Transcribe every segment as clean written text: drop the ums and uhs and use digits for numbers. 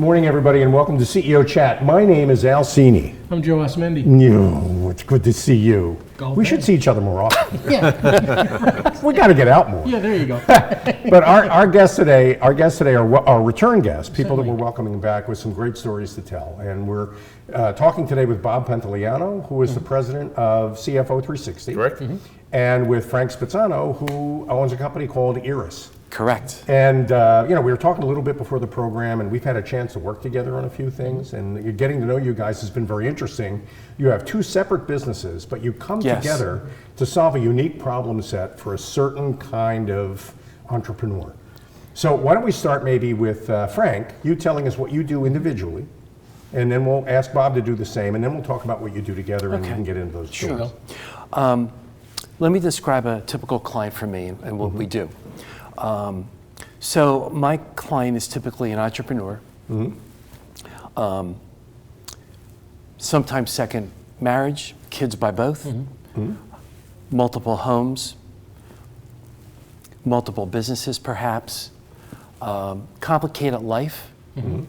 Morning, everybody, and welcome to CEO Chat. My name is Al Cini. I'm Joe Osmendi. It's good to see you. We should see each other more often. Yeah. We got to get out more. Yeah, there you go. But our guests today are our return guests, people that we're welcoming back with some great stories to tell. And we're talking today with Bob Pantaliano, who is the president of CFO 360. Correct. And with Frank Spezzano, who owns a company called Iris. Correct. And, we were talking a little bit before the program, and we've had a chance to work together on a few things, and getting to know you guys has been very interesting. You have two separate businesses, but you come together to solve a unique problem set for a certain kind of entrepreneur. So why don't we start maybe with Frank, you telling us what you do individually, and then we'll ask Bob to do the same, and then we'll talk about what you do together, and we can get into those stories. Sure. Let me describe a typical client for me and what we do. So my client is typically an entrepreneur, sometimes second marriage, kids by both, multiple homes, multiple businesses perhaps, complicated life,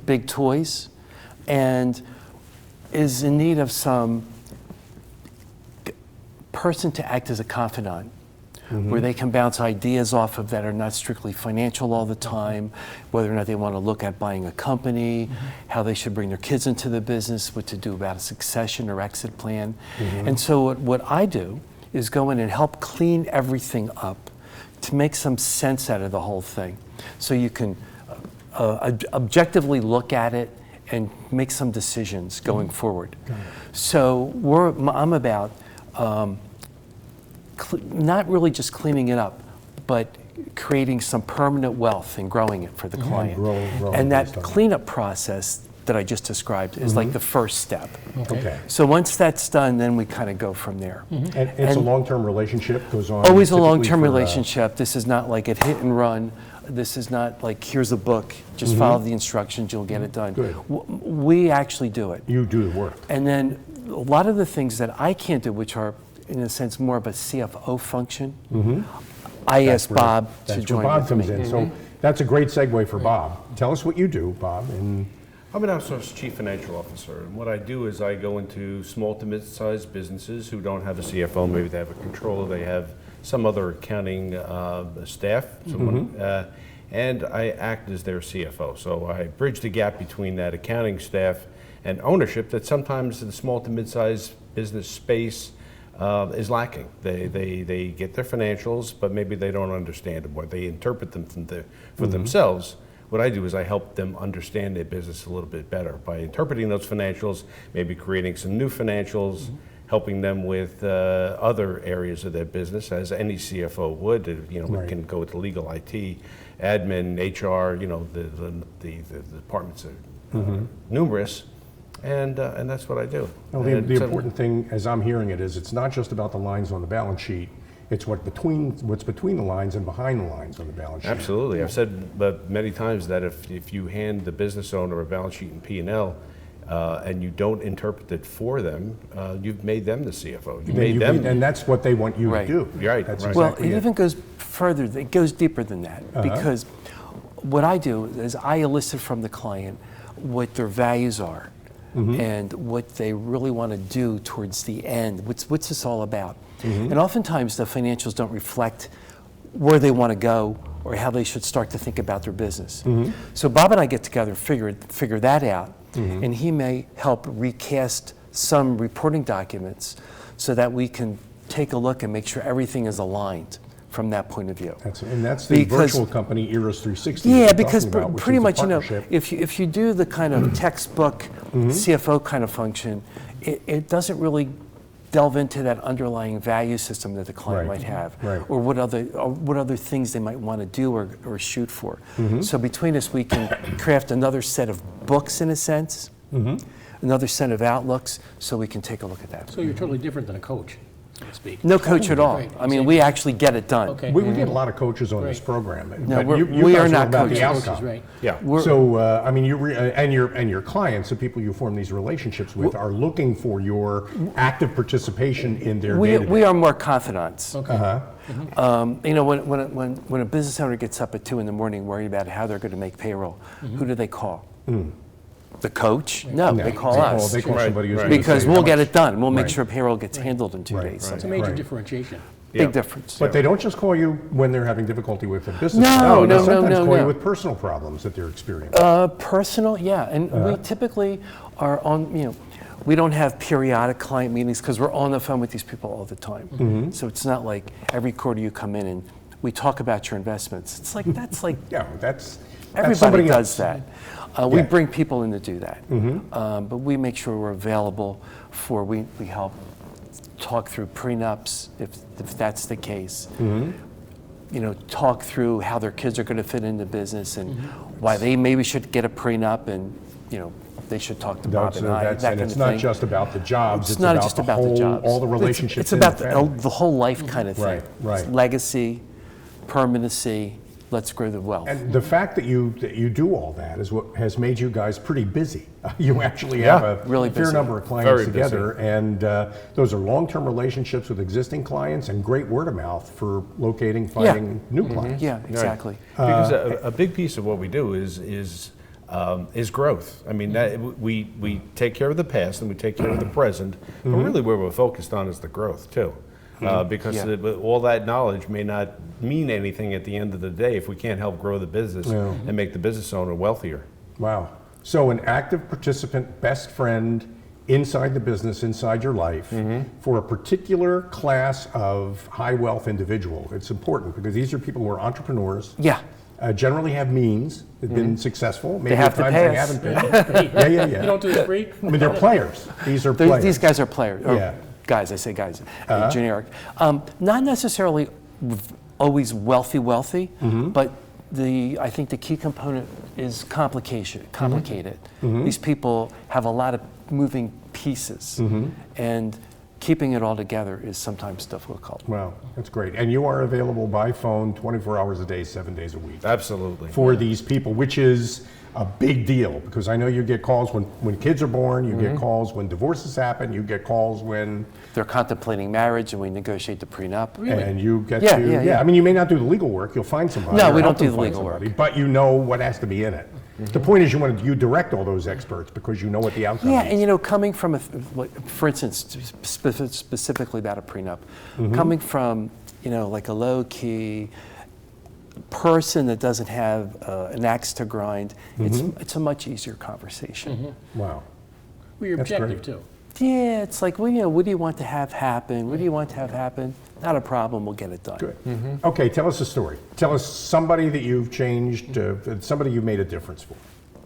big toys, and is in need of some person to act as a confidant. Where they can bounce ideas off of that are not strictly financial all the time, whether or not they want to look at buying a company, how they should bring their kids into the business, what to do about a succession or exit plan. And so what I do is go in and help clean everything up to make some sense out of the whole thing. So you can objectively look at it and make some decisions going forward. So I'm about not really just cleaning it up, but creating some permanent wealth and growing it for the client. And that cleanup process that I just described is like the first step. Okay. So once that's done, then we kind of go from there. And it's a long-term relationship, goes on? Always a long-term relationship. This is not like a hit and run. This is not like, here's a book, just follow the instructions, you'll get it done. Good. We actually do it. You do the work. And then a lot of the things that I can't do, which are in a sense more of a CFO function, I asked Bob to join Bob with comes me. in. So that's a great segue for Bob. Tell us what you do, Bob. And I'm an outsourced chief financial officer, and what I do is I go into small to mid-sized businesses who don't have a CFO, maybe they have a controller, they have some other accounting staff, someone, and I act as their CFO. So I bridge the gap between that accounting staff and ownership that sometimes in the small to mid-sized business space is lacking. They get their financials, but maybe they don't understand them, or they interpret them for themselves. What I do is I help them understand their business a little bit better by interpreting those financials, maybe creating some new financials, helping them with other areas of their business, as any CFO would. We can go with legal, IT, admin, HR. The departments are numerous. And that's what I do. Well, the important thing, as I'm hearing it, is it's not just about the lines on the balance sheet. It's what's between the lines and behind the lines on the balance sheet. Absolutely. I've said many times that if you hand the business owner a balance sheet and P&L and you don't interpret it for them, you've made them the CFO. And that's what they want you to do. Right. That's right. Well, it even goes further, it goes deeper than that, because what I do is I elicit from the client what their values are. And what they really want to do towards the end. What's this all about? And oftentimes the financials don't reflect where they want to go or how they should start to think about their business. So Bob and I get together and figure that out, and he may help recast some reporting documents so that we can take a look and make sure everything is aligned from that point of view. That's the virtual company, Iris 360. Yeah, because pretty much, if you do the kind of textbook CFO kind of function, it doesn't really delve into that underlying value system that the client might have, or what other things they might want to do or shoot for. So between us, we can craft another set of books in a sense, another set of outlooks, so we can take a look at that. So you're totally different than a coach, so to speak. No coach at all. Right. I mean, we actually get it done. Okay. We get a lot of coaches on this program. No, but we are not about coaches. the outcome. Right. Yeah. So, your clients, the people you form these relationships with, are looking for your active participation in their day-to-day. We are more confidants. Okay. When a business owner gets up at 2 in the morning worried about how they're going to make payroll, who do they call? The coach? No, No, they call us. They call Right, somebody who's right. gonna Because say we'll how get much- it done. We'll make Right. sure payroll gets handled in 2 Right, days. right. It's a major Right. differentiation. Big Yeah. difference. But they don't just call you when they're having difficulty with a business No, problem. They no, sometimes no, call you no. with personal problems that they're experiencing. Personal, yeah, and we typically are on, we don't have periodic client meetings because we're on the phone with these people all the time. So it's not like every quarter you come in and we talk about your investments. It's like, that's like, Yeah, that's everybody somebody does else. that. We Yeah. bring people in to do that. But we make sure we're available we help talk through prenups if that's the case. Talk through how their kids are going to fit into business and why they maybe should get a prenup and, they should talk to Bob and I, that kind And of it's thing. not just about the jobs, It's not about just the about whole, the jobs. all the relationships It's in about the family. the whole life kind of thing. Right, right. It's legacy, permanency, let's grow the wealth. And the fact that you do all that is what has made you guys pretty busy. You actually have a Really fair busy. number of clients Very together, and those are long-term relationships with existing clients and great word of mouth for locating, finding new clients. Yeah, exactly. Because a big piece of what we do is growth. I mean, that, we take care of the past and we take care of the present, but really where we're focused on is the growth too. Because all that knowledge may not mean anything at the end of the day if we can't help grow the business and make the business owner wealthier. Wow. So an active participant, best friend inside the business, inside your life, for a particular class of high wealth individual. It's important because these are people who are entrepreneurs. Yeah. Generally have means, have been successful. Maybe have at to times pay they us. haven't been. Yeah. You don't do it free? I mean, they're players. These are players. These guys are players. Or Yeah. Guys, I say guys, generic. Not necessarily always wealthy, but I think the key component is complicated. These people have a lot of moving pieces, and keeping it all together is sometimes difficult. Wow, that's great. And you are available by phone 24 hours a day, 7 days a week. Absolutely. For these people, which is a big deal, because I know you get calls when kids are born, you get calls when divorces happen, you get calls when... They're contemplating marriage and we negotiate the prenup. And you get Yeah, to... yeah. I mean, you may not do the legal work, you'll find somebody. No, or we help don't do them the find legal somebody, work. But you know what has to be in it. The point is you direct all those experts because you know what the outcome Yeah, is. and coming from, for instance, specifically about a prenup, coming from, like a low-key person that doesn't have an axe to grind, it's a much easier conversation. Wow. Well, you're That's objective, great. too. Yeah, it's like, well, what do you want to have happen? What do you want to have happen? Not a problem, we'll get it done. Good. Okay, tell us a story. Tell us somebody that you've changed, somebody you've made a difference for,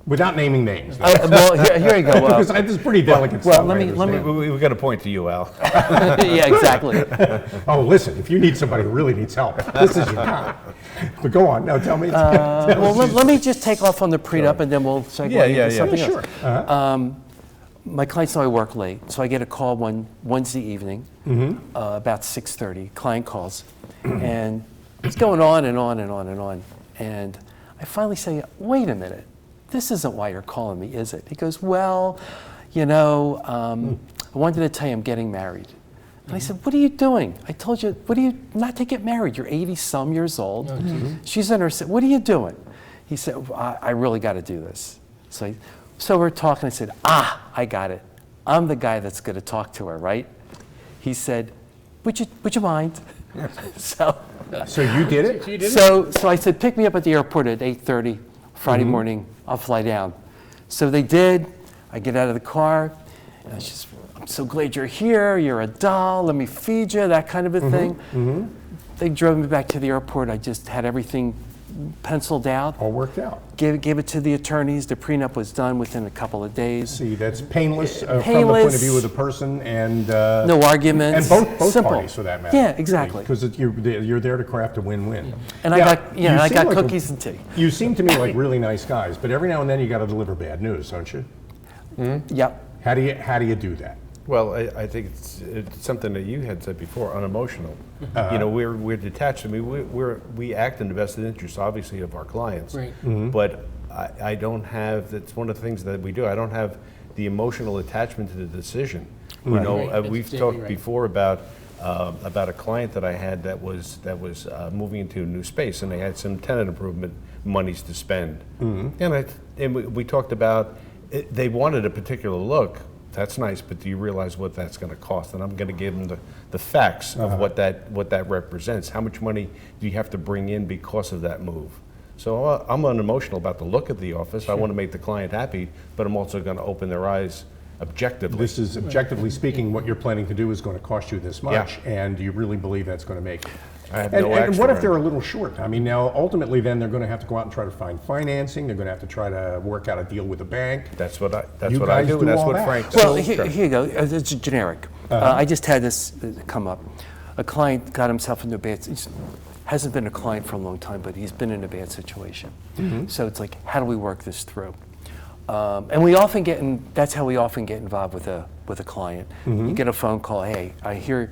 without naming names. Well, here you go. Well, Because this is pretty delicate well, stuff. let I me- understand. We got to point to you, Al. yeah, exactly. Oh, listen, if you need somebody who really needs help, this is your guy. But go on, no, tell me. Well, let me just take off on the prenup and then we'll segue Yeah, into yeah, something sure. else. My clients know I work late, so I get a call one Wednesday evening, about 6:30. Client calls, and it's going on and on and on and on. And I finally say, "Wait a minute, this isn't why you're calling me, is it?" He goes, "Well, I wanted to tell you I'm getting married." And I said, "What are you doing? I told you, what do you not to get married? You're 80-some years old." She's in her, what are you doing? He said, I really got to do this. So we're talking, I said, I got it. I'm the guy that's going to talk to her, right? He said, would you mind? So you did it? You did it? so I said, pick me up at the airport at 8:30 Friday morning. I'll fly down. So they did. I get out of the car. And she's, I'm so glad you're here. You're a doll. Let me feed you, that kind of a thing. They drove me back to the airport. I just had everything penciled out. All worked out. Gave it to the attorneys. The prenup was done within a couple of days. See, that's painless, from the point Painless. of view of the person and... No arguments. And both Simple. parties, for that matter. Yeah, exactly. Because you're there to craft a win-win. And Now, I you got seem like cookies and tea. You seem to me like really nice guys, but every now and then you got to deliver bad news, don't you? Yep. How do you do that? Well, I think it's something that you had said before, unemotional. We're detached. I mean, we act in the best interest, obviously, of our clients. Right. But I don't have. That's one of the things that we do. I don't have the emotional attachment to the decision. Right. Right. We've That's talked right. before about a client that I had that was moving into a new space, and they had some tenant improvement monies to spend. And we talked about they wanted a particular look. That's nice, but do you realize what that's going to cost? And I'm going to give them the facts of what that represents. How much money do you have to bring in because of that move? So I'm unemotional about the look of the office. Sure. I want to make the client happy, but I'm also going to open their eyes objectively. This is, objectively speaking, what you're planning to do is going to cost you this much, and do you really believe that's going to make it? I have And what if they're a little short? I mean, now, ultimately, then they're going to have to go out and try to find financing. They're going to have to try to work out a deal with a bank. That's what I You do, guys and do that's all what that. Frank does. Well, here you go. It's generic. I just had this come up. A client got himself into a bad. He hasn't been a client for a long time, but he's been in a bad situation. So it's like, how do we work this through? And we often get in. That's how we often get involved with a client. You get a phone call. Hey, I hear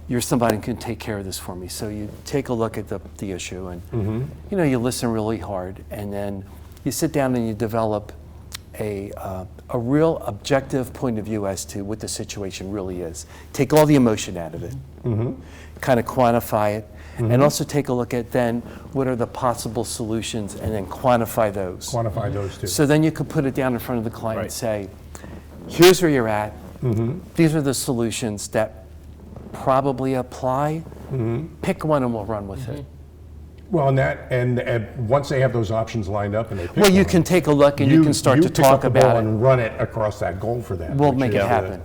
you're somebody who can take care of this for me. So you take a look at the issue, and you listen really hard, and then you sit down and you develop a real objective point of view as to what the situation really is. Take all the emotion out of it, kind of quantify it, and also take a look at then what are the possible solutions, and then quantify those. Quantify those two. So then you could put it down in front of the client and say, here's where you're at. These are the solutions that probably apply. Pick one and we'll run with it. Well, and once they have those options lined up and they pick Well, you one, can take a look and you can start to pick up talk the ball about it. and run it across that goal for them. We'll which make is it happen.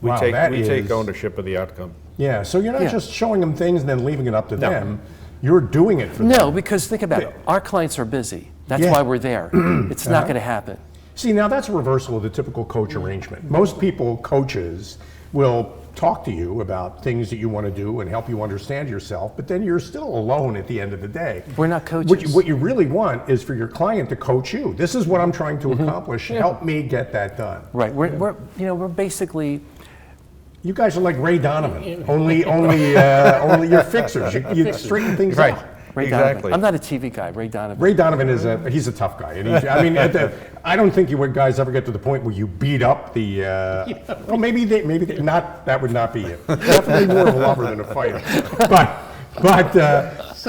We Wow, take that take is- ownership of the outcome. Yeah, so you're not Yeah. just showing them things and then leaving it up to them. You're doing it for them. No, because think about it. Our clients are busy. That's Yeah. why we're there. It's not going to happen. See, now that's a reversal of the typical coach arrangement. Most people, coaches, will talk to you about things that you want to do and help you understand yourself, but then you're still alone at the end of the day. We're not coaches. What you really want is for your client to coach you. This is what I'm trying to accomplish. Help me get that done. Right. We're basically. You guys are like Ray Donovan. Only you're fixers. You straighten things Right. out. Ray Exactly. Donovan. I'm not a TV guy. Ray Donovan. Ray Donovan he's a tough guy. And I don't think you guys ever get to the point where you beat up the. Well, maybe not. That would not be you. Definitely more of a lover than a fighter. But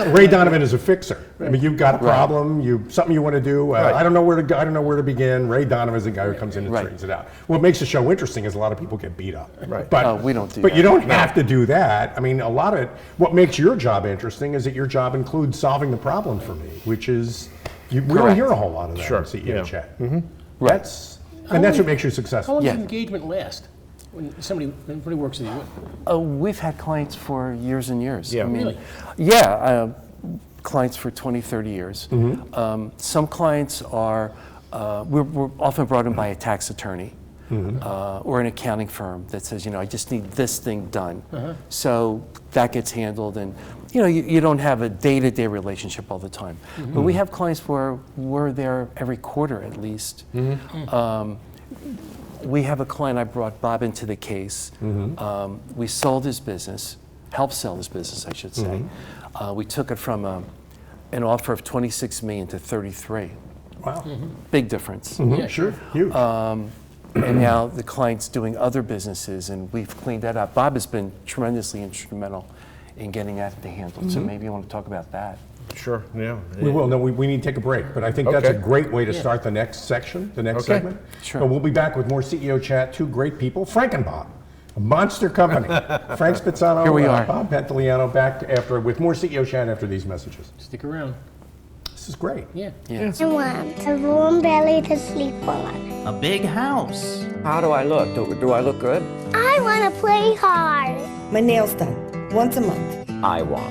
Ray Donovan is a fixer. I mean, you've got a problem, something you want to do. I don't know where to go. I don't know where to begin. Ray Donovan is the guy who comes in and straightens it out. What makes the show interesting is a lot of people get beat up. Right. But we don't do But that. you don't have to do that. I mean, a lot of it. What makes your job interesting is that your job includes solving the problem for me, which is we don't hear a whole lot of that in CEO chat. That's what makes you How successful. long Yeah. does engagement last when somebody works with you? We've had clients for years and years. Yeah. I mean, Really? Yeah, clients for 20, 30 years. Some clients are, we're often brought in by a tax attorney or an accounting firm that says, I just need this thing done. So that gets handled, and you don't have a day-to-day relationship all the time. But we have clients where we're there every quarter at least. We have a client, I brought Bob into the case. We sold his business, helped sell his business, I should say. We took it from an offer of 26 million to 33. Wow. Big difference. Yeah, sure. Huge. And now the client's doing other businesses, and we've cleaned that up. Bob has been tremendously instrumental in getting that handled. So maybe you want to talk about that. Sure, yeah. We will. No, we need to take a break, but I think that's a Okay. great way to start the next section, the next Okay. segment. Sure. But we'll be back with more CEO chat. Two great people, Frank and Bob, a monster company. Frank Spezzano, Here we are. Bob Pantaliano, back with more CEO chat after these messages. Stick around. This is great. Yeah. I want a warm belly to sleep on. A big house. How do I look? Do I look good? I want to play hard. My nails done once a month. I want.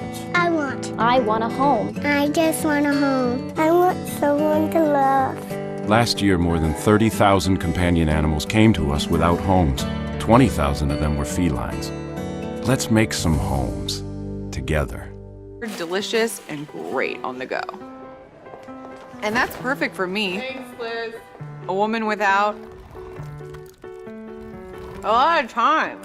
I want a home. I just want a home. I want someone to love. Last year, more than 30,000 companion animals came to us without homes. 20,000 of them were felines. Let's make some homes together. They're delicious and great on the go. And that's perfect for me. Thanks, Liz. A woman without a lot of time.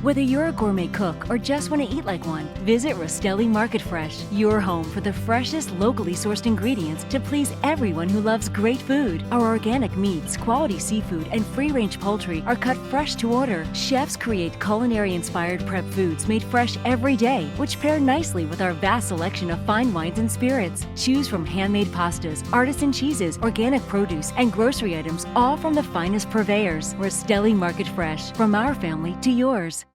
Whether you're a gourmet cook or just want to eat like one, visit Rostelli Market Fresh, your home for the freshest, locally sourced ingredients to please everyone who loves great food. Our organic meats, quality seafood, and free-range poultry are cut fresh to order. Chefs create culinary-inspired prep foods made fresh every day, which pair nicely with our vast selection of fine wines and spirits. Choose from handmade pastas, artisan cheeses, organic produce, and grocery items, all from the finest purveyors. Rostelli Market Fresh, from our family to yours.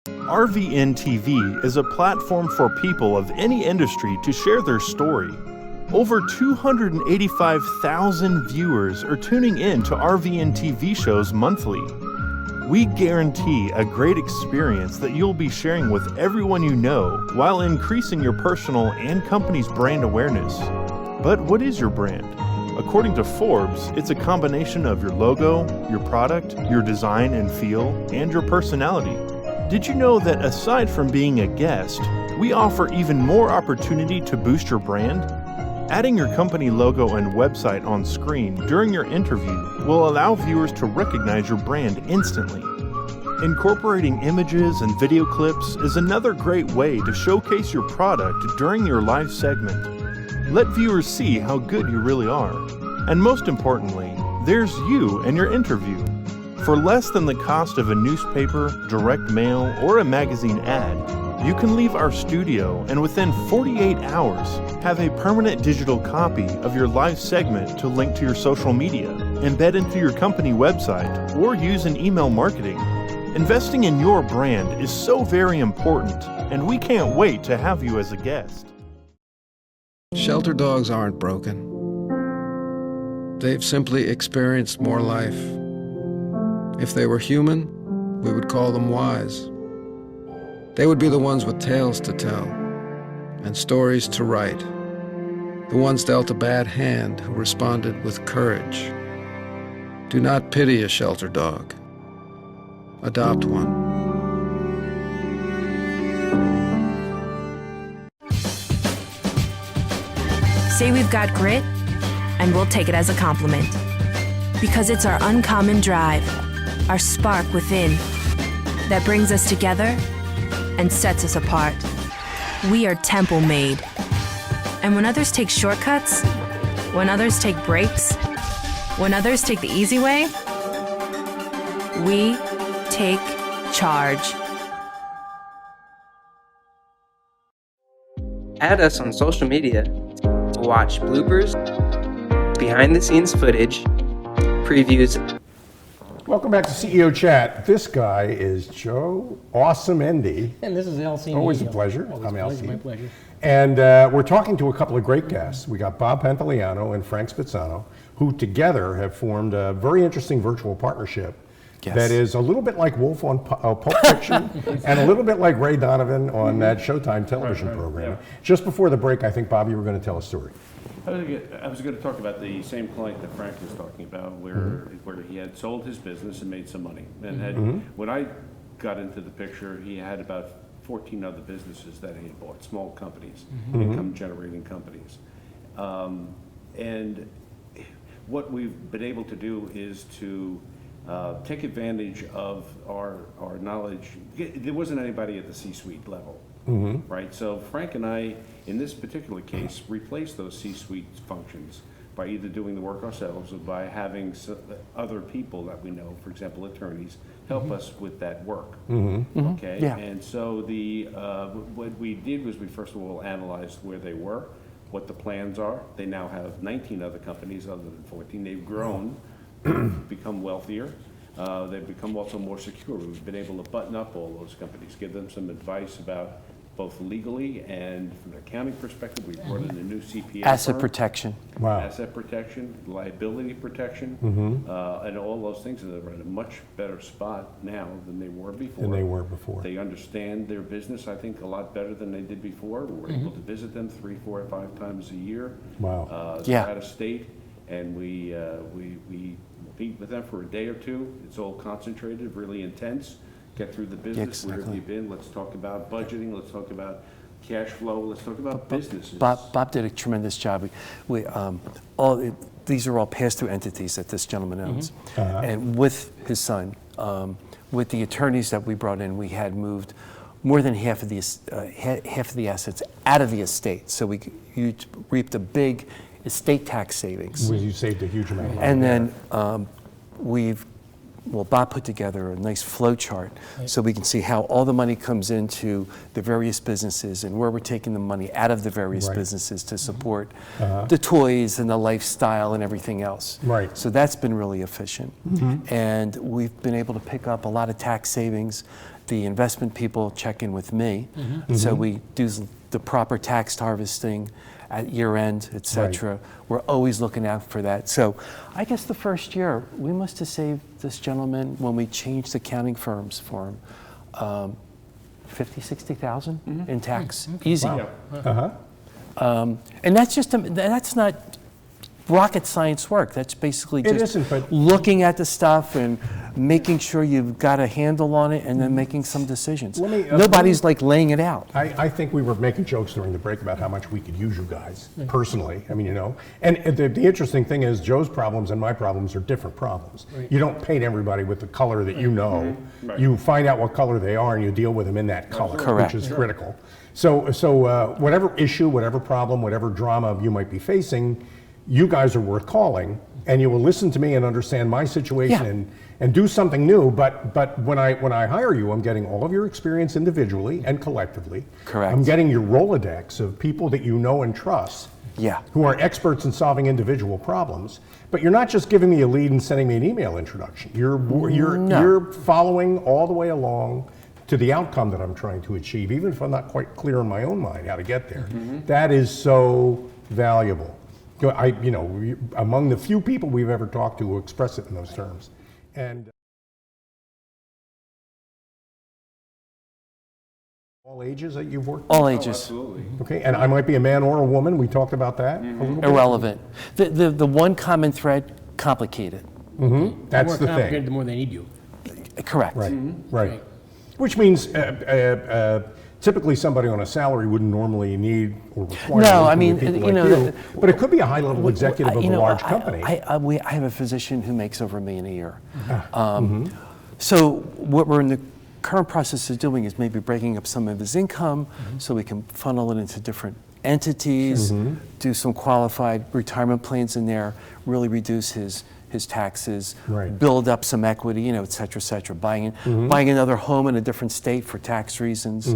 RVN TV is a platform for people of any industry to share their story. Over 285,000 viewers are tuning in to RVN TV shows monthly. We guarantee a great experience that you'll be sharing with everyone you know while increasing your personal and company's brand awareness. But what is your brand? According to Forbes, it's a combination of your logo, your product, your design and feel, and your personality. Did you know that aside from being a guest, we offer even more opportunity to boost your brand? Adding your company logo and website on screen during your interview will allow viewers to recognize your brand instantly. Incorporating images and video clips is another great way to showcase your product during your live segment. Let viewers see how good you really are. And most importantly, there's you and your interview. For less than the cost of a newspaper, direct mail, or a magazine ad, you can leave our studio and within 48 hours have a permanent digital copy of your live segment to link to your social media, embed into your company website, or use in email marketing. Investing in your brand is so very important, and we can't wait to have you as a guest. Shelter dogs aren't broken. They've simply experienced more life. If they were human, we would call them wise. They would be the ones with tales to tell and stories to write, the ones dealt a bad hand who responded with courage. Do not pity a shelter dog. Adopt one. Say we've got grit, and we'll take it as a compliment. Because it's our uncommon drive, our spark within, that brings us together and sets us apart. We are temple made. And when others take shortcuts, when others take breaks, when others take the easy way, we take charge. Add us on social media to watch bloopers, behind-the-scenes footage, previews. Welcome back to CEO Chat. This guy is Joe Awesome Endy. And this is LC. Always a pleasure. I'm LC. My pleasure. And we're talking to a couple of great guests. We got Bob Pantaliano and Frank Spezzano, who together have formed a very interesting virtual partnership. Yes. That is a little bit like Wolf on Pulp Fiction and a little bit like Ray Donovan on that Showtime television program. Yeah. Just before the break, I think, Bob, you were going to tell a story. I was going to talk about the same client that Frank was talking about, where he had sold his business and made some money. And when I got into the picture, he had about 14 other businesses that he had bought, small companies, income-generating companies. And what we've been able to do is to take advantage of our knowledge. There wasn't anybody at the C-suite level, right? So Frank and I, in this particular case, replaced those C-suite functions by either doing the work ourselves or by having other people that we know, for example, attorneys, help us with that work. Okay, yeah. And so what we did was we first of all analyzed where they were, what the plans are. They now have 19 other companies other than 14. They've grown, become wealthier. They've become also more secure. We've been able to button up all those companies, give them some advice about both legally and from an accounting perspective. We brought in a new CPA Asset firm. protection. Wow. Asset protection, liability protection, and all those things. And they're in a much better spot now than they were before. They understand their business, I think, a lot better than they did before. We're able to visit them 3, 4, or 5 times a year. Wow. They're out of state, and we meet with them for a day or two. It's all concentrated, really intense. Get through the business. Where have you been? Let's talk about budgeting. Let's talk about cash flow. Let's talk about businesses. Bob did a tremendous job. These are all pass-through entities that this gentleman owns. And with his son, with the attorneys that we brought in, we had moved more than half of the assets out of the estate. So you reaped a big estate tax savings. You saved a huge amount of money. And then Bob put together a nice flow chart so we can see how all the money comes into the various businesses and where we're taking the money out of the various businesses to support the toys and the lifestyle and everything else. Right. So that's been really efficient. And we've been able to pick up a lot of tax savings. The investment people check in with me. So we do the proper tax harvesting at year end, et cetera. We're always looking out for that. So I guess the first year, we must have saved this gentleman, when we changed accounting firms for him, 50, 60,000 in tax. Easy. Wow. And that's not rocket science work. That's basically It just isn't, but looking at the stuff and making sure you've got a handle on it and then making some decisions. Nobody's like laying it out. I think we were making jokes during the break about how much we could use you guys personally. I mean, and the interesting thing is Joe's problems and my problems are different problems. You don't paint everybody with the color that you know. You find out what color they are and you deal with them in that color, Correct. which is critical. So whatever issue, whatever problem, whatever drama you might be facing, you guys are worth calling, and you will listen to me and understand my situation and do something new. But when I hire you, I'm getting all of your experience individually and collectively. Correct. I'm getting your Rolodex of people that you know and trust, who are experts in solving individual problems. But you're not just giving me a lead and sending me an email introduction. You're following all the way along to the outcome that I'm trying to achieve, even if I'm not quite clear in my own mind how to get there. That is so valuable. Among the few people we've ever talked to who express it in those terms. And all ages that you've worked with? All ages. Absolutely. Okay, and I might be a man or a woman. We talked about that a little bit. Irrelevant. The one common thread, complicated. That's the more complicated, thing. the more they need you. Correct. Right. Which means typically somebody on a salary wouldn't normally need or require people like you, but it could be a high-level executive of a large company. I have a physician who makes over $1 million a year. So what we're in the current process of doing is maybe breaking up some of his income so we can funnel it into different entities, do some qualified retirement plans in there, really reduce his taxes, build up some equity, et cetera, buying another home in a different state for tax reasons.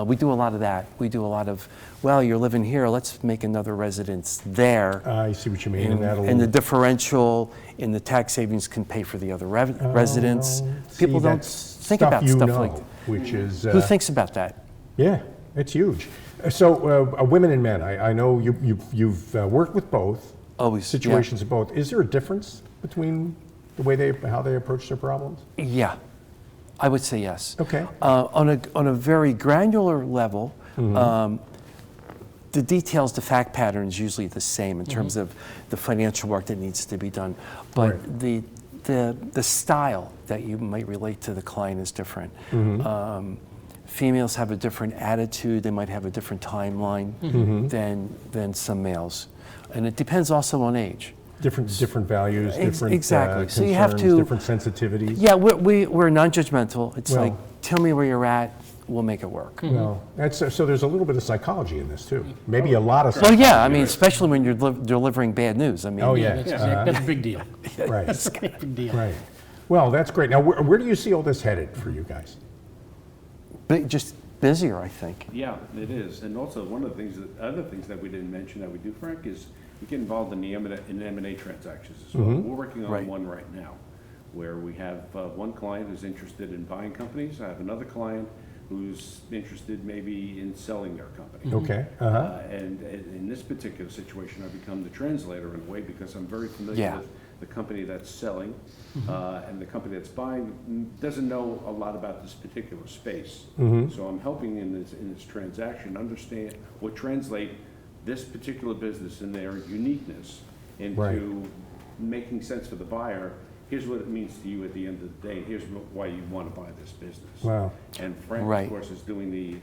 We do a lot of that. We do a lot of, well, you're living here, let's make another residence there. I see what you mean. And the differential in the tax savings can pay for the other residents. People don't think about stuff like that. Which is, who thinks about that? Yeah, it's huge. So women and men, I know you've worked with both. Always. Situations of both. Is there a difference between the way how they approach their problems? Yeah, I would say yes. Okay. On a very granular level, the details, the fact pattern is usually the same in terms of the financial work that needs to be done, but the style that you might relate to the client is different. Females have a different attitude. They might have a different timeline than some males. And it depends also on age. Different values, different exactly. So you concerns, have to different sensitivities. Yeah, we're non-judgmental. It's like, tell me where you're at, we'll make it work. Well, so there's a little bit of psychology in this too. Maybe a lot of psychology. Well, yeah, I mean, especially when you're delivering bad news. I mean, That's a big deal. Right. That's a big deal. Right. Well, that's great. Now, where do you see all this headed for you guys? Just busier, I think. Yeah, it is. And also one of the other things that we didn't mention that we do, Frank, is we get involved in the M&A transactions as well. We're working on one right now where we have one client who's interested in buying companies. I have another client who's interested maybe in selling their company. Okay. And in this particular situation, I become the translator in a way because I'm very familiar with the company that's selling, and the company that's buying doesn't know a lot about this particular space. So I'm helping in this transaction understand or translate this particular business and their uniqueness into making sense for the buyer. Here's what it means to you at the end of the day. Here's why you want to buy this business. Wow. And Frank, of course, is doing the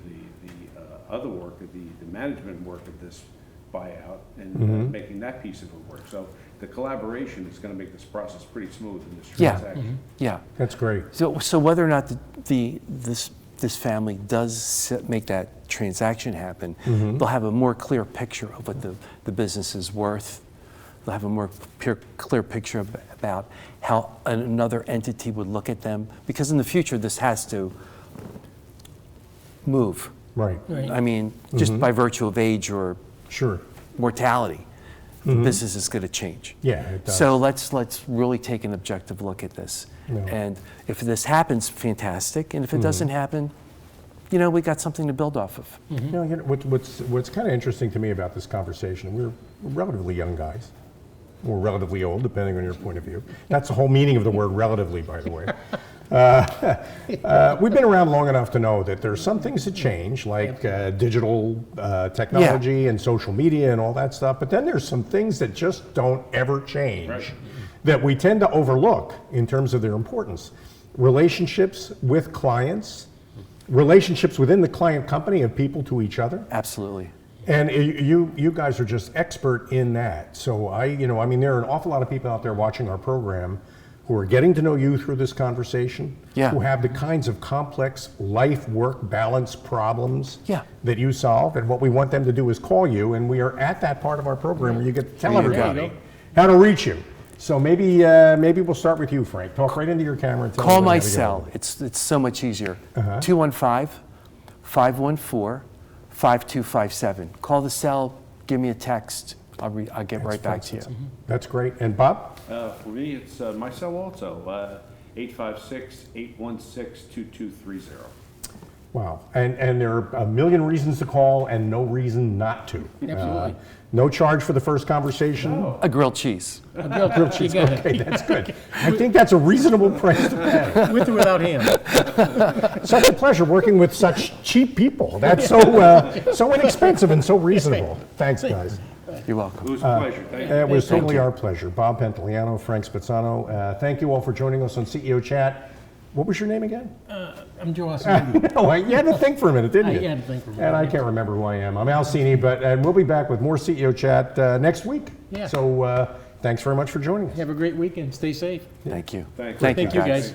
other work, the management work of this buyout and making that piece of it work. So the collaboration is going to make this process pretty smooth in this Yeah. transaction. Yeah. That's great. So whether or not this family does make that transaction happen, they'll have a more clear picture of what the business is worth. They'll have a more clear picture about how another entity would look at them, because in the future this has to move. Right. I mean, just by virtue of age or mortality, the business is going to change. Yeah, it does. So let's really take an objective look at this. Yeah. And if this happens, fantastic. And if it doesn't happen, we got something to build off of. What's kind of interesting to me about this conversation, we're relatively young guys, or relatively old, depending on your point of view. That's the whole meaning of the word relatively, by the way. We've been around long enough to know that there's some things that change, like digital technology and social media and all that stuff, but then there's some things that just don't ever change that we tend to overlook in terms of their importance. Relationships with clients, relationships within the client company of people to each other. Absolutely. And you guys are just expert in that. So there are an awful lot of people out there watching our program who are getting to know you through this conversation, who have the kinds of complex life-work balance problems that you solve. And what we want them to do is call you, and we are at that part of our program where you get to tell everybody how to reach you. So maybe we'll start with you, Frank. Talk right into your camera and tell Call everybody my how to get cell. hold of it. It's so much easier. 215-514-5257. Call the cell, give me a text. I'll get right back to you. That's great. And Bob? For me, it's my cell also, 856-816-2230. Wow. And there are a million reasons to call and no reason not to. Absolutely. No charge for the first conversation. A grilled cheese. A grilled cheese. Okay, that's good. I think that's a reasonable price to pay. With or without ham. Such a pleasure working with such cheap people. That's so inexpensive and so reasonable. Thanks, guys. You're welcome. It was a pleasure. Thank you. It was totally our pleasure. Bob Pantaliano, Frank Spezzano. Thank you all for joining us on CEO Chat. What was your name again? I'm Joe Alcini. No, you had to think for a minute, didn't you? I had to think for a minute. And I can't remember who I am. I'm Alcini, and we'll be back with more CEO Chat next week. Yeah. So thanks very much for joining us. Have a great weekend. Stay safe. Thank you. Thank you. Thank you, Thank you, guys.